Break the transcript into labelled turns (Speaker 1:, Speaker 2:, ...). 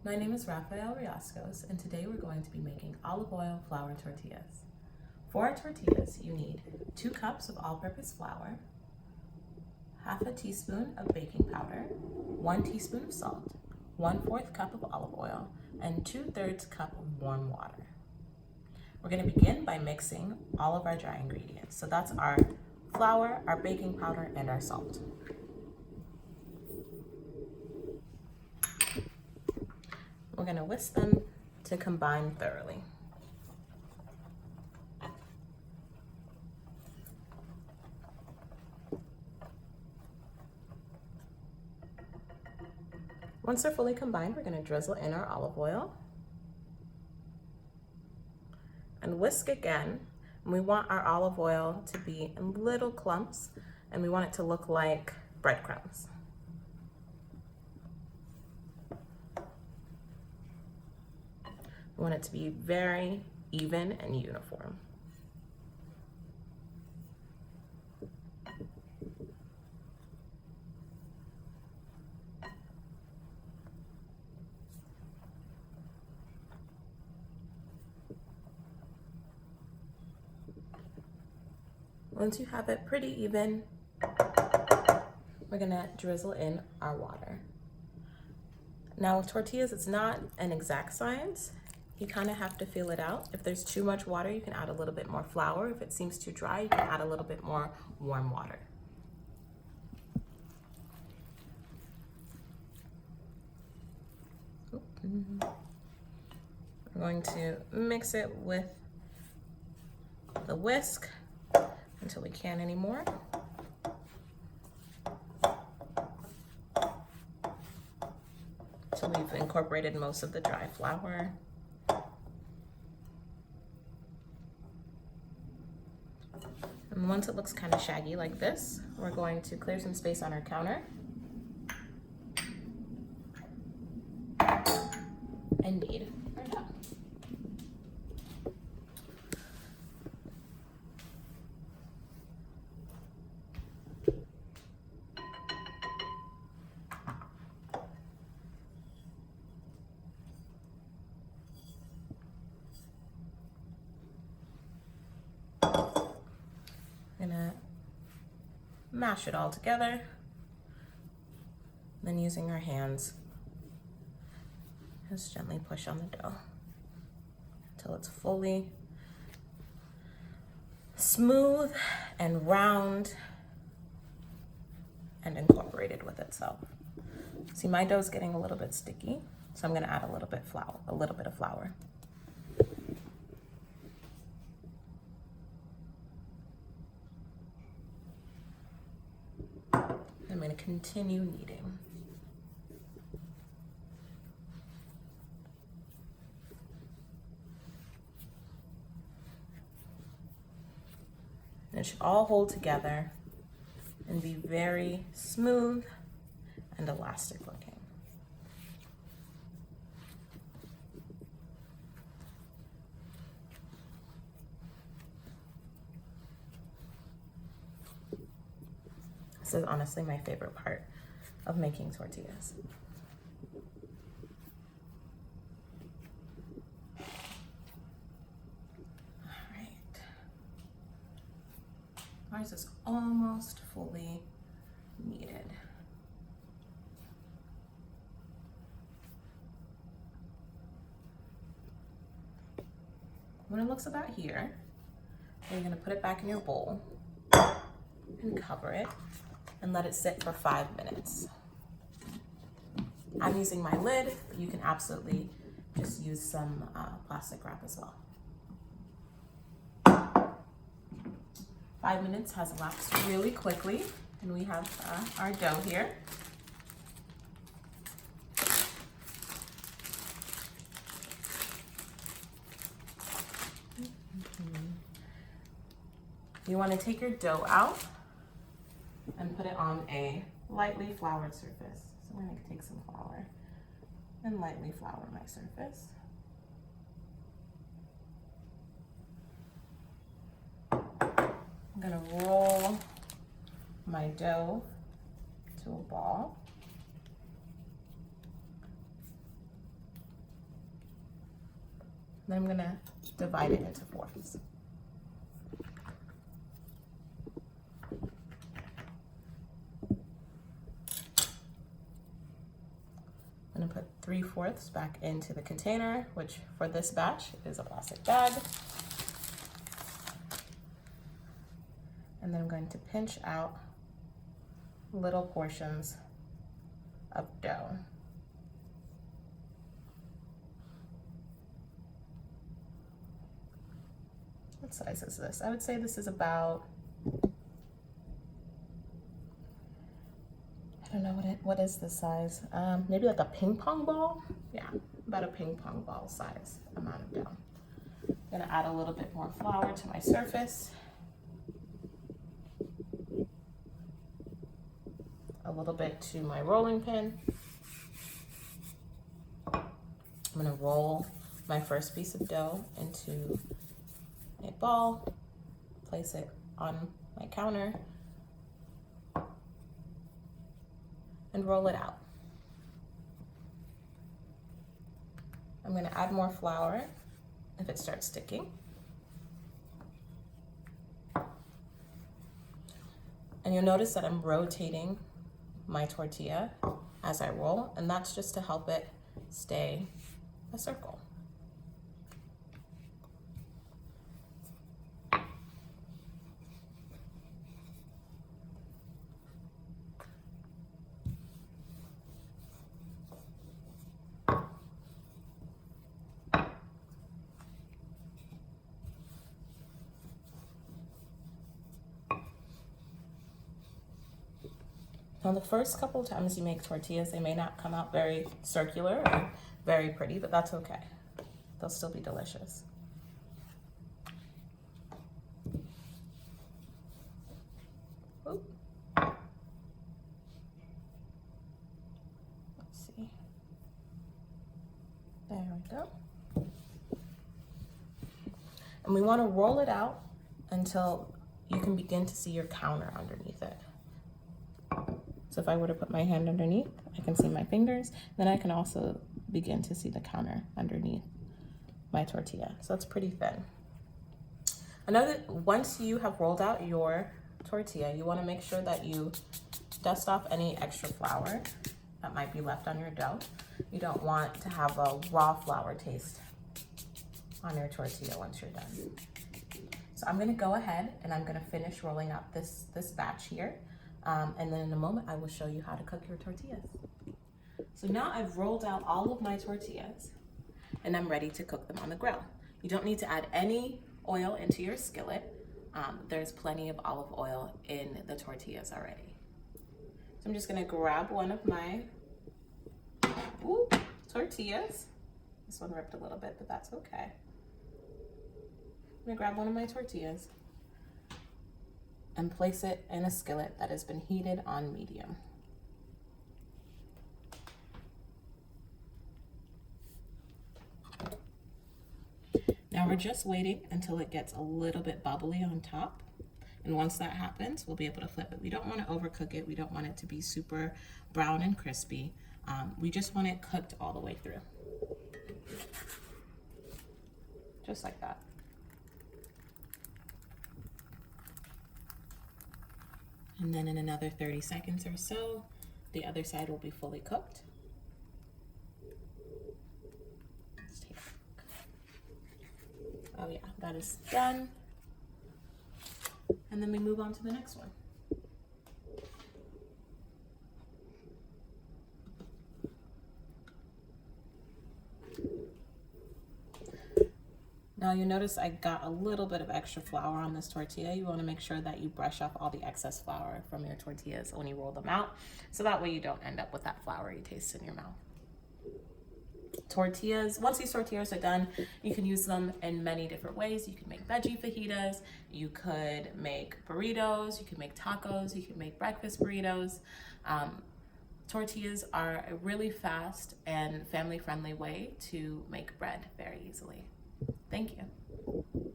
Speaker 1: My name is Rafael Riascos, and today we're going to be making olive oil flour tortillas. For our tortillas, you need 2 cups of all-purpose flour, half a teaspoon of baking powder, 1 teaspoon of salt, 1/4 cup of olive oil, and 2/3 cup of warm water. We're going to begin by mixing all of our dry ingredients. So that's our flour, our baking powder, and our salt. We're going to whisk them to combine thoroughly. Once they're fully combined, we're going to drizzle in our olive oil and whisk again. And we want our olive oil to be in little clumps, and we want it to look like breadcrumbs. We want it to be very even and uniform. Once you have it pretty even, we're gonna drizzle in our water. Now with tortillas, it's not an exact science. You kind of have to feel it out. If there's too much water, you can add a little bit more flour. If it seems too dry, you can add a little bit more warm water. We're going to mix it with the whisk until we can't anymore. So we've incorporated most of the dry flour. And once it looks kind of shaggy like this, we're going to clear some space on our counter. And knead our dough. Gonna mash it all together, then using our hands, just gently push on the dough until it's fully smooth and round and incorporated with itself. See, my dough's getting a little bit sticky, so I'm gonna add a little bit of flour. I'm going to continue kneading. And it should all hold together and be very smooth and elastic looking. This is honestly my favorite part of making tortillas. All right. Ours is almost fully kneaded. When it looks about here, you're gonna put it back in your bowl and cover it and let it sit for 5 minutes. I'm using my lid, but you can absolutely just use some plastic wrap as well. 5 minutes has elapsed really quickly, and we have our dough here. You want to take your dough out and put it on a lightly floured surface. So I'm going to take some flour and lightly flour my surface. I'm going to roll my dough to a ball. Then I'm gonna divide it into fourths. I'm gonna put 3/4 back into the container, which for this batch is a plastic bag. And then I'm going to pinch out little portions of dough. What size is this? I would say this is about, I don't know what is the size. Maybe like a ping pong ball? Yeah, about a ping pong ball size amount of dough. I'm gonna add a little bit more flour to my surface. A little bit to my rolling pin. I'm gonna roll my first piece of dough into a ball, place it on my counter, and roll it out. I'm gonna add more flour if it starts sticking. And you'll notice that I'm rotating my tortilla as I roll, and that's just to help it stay a circle. Now the first couple of times you make tortillas, they may not come out very circular or very pretty, but that's okay. They'll still be delicious. Oop. Let's see. There we go. And we want to roll it out until you can begin to see your counter underneath it. So if I were to put my hand underneath, I can see my fingers. Then I can also begin to see the counter underneath my tortilla. So it's pretty thin. Once you have rolled out your tortilla, you want to make sure that you dust off any extra flour that might be left on your dough. You don't want to have a raw flour taste on your tortilla once you're done. So I'm going to go ahead and I'm going to finish rolling out this batch here. And then in a moment, I will show you how to cook your tortillas. So now I've rolled out all of my tortillas and I'm ready to cook them on the grill. You don't need to add any oil into your skillet. There's plenty of olive oil in the tortillas already. So I'm just gonna grab one of my tortillas. This one ripped a little bit, but that's okay. I'm gonna grab one of my tortillas and place it in a skillet that has been heated on medium. Now we're just waiting until it gets a little bit bubbly on top. And once that happens, we'll be able to flip it. We don't want to overcook it. We don't want it to be super brown and crispy. We just want it cooked all the way through. Just like that. And then in another 30 seconds or so, the other side will be fully cooked. Let's take a look. Oh yeah, that is done. And then we move on to the next one. Now you notice I got a little bit of extra flour on this tortilla. You want to make sure that you brush off all the excess flour from your tortillas when you roll them out, so that way you don't end up with that floury taste in your mouth. Tortillas, once these tortillas are done, you can use them in many different ways. You can make veggie fajitas, you could make burritos, you can make tacos, you can make breakfast burritos. Tortillas are a really fast and family-friendly way to make bread very easily. Thank you.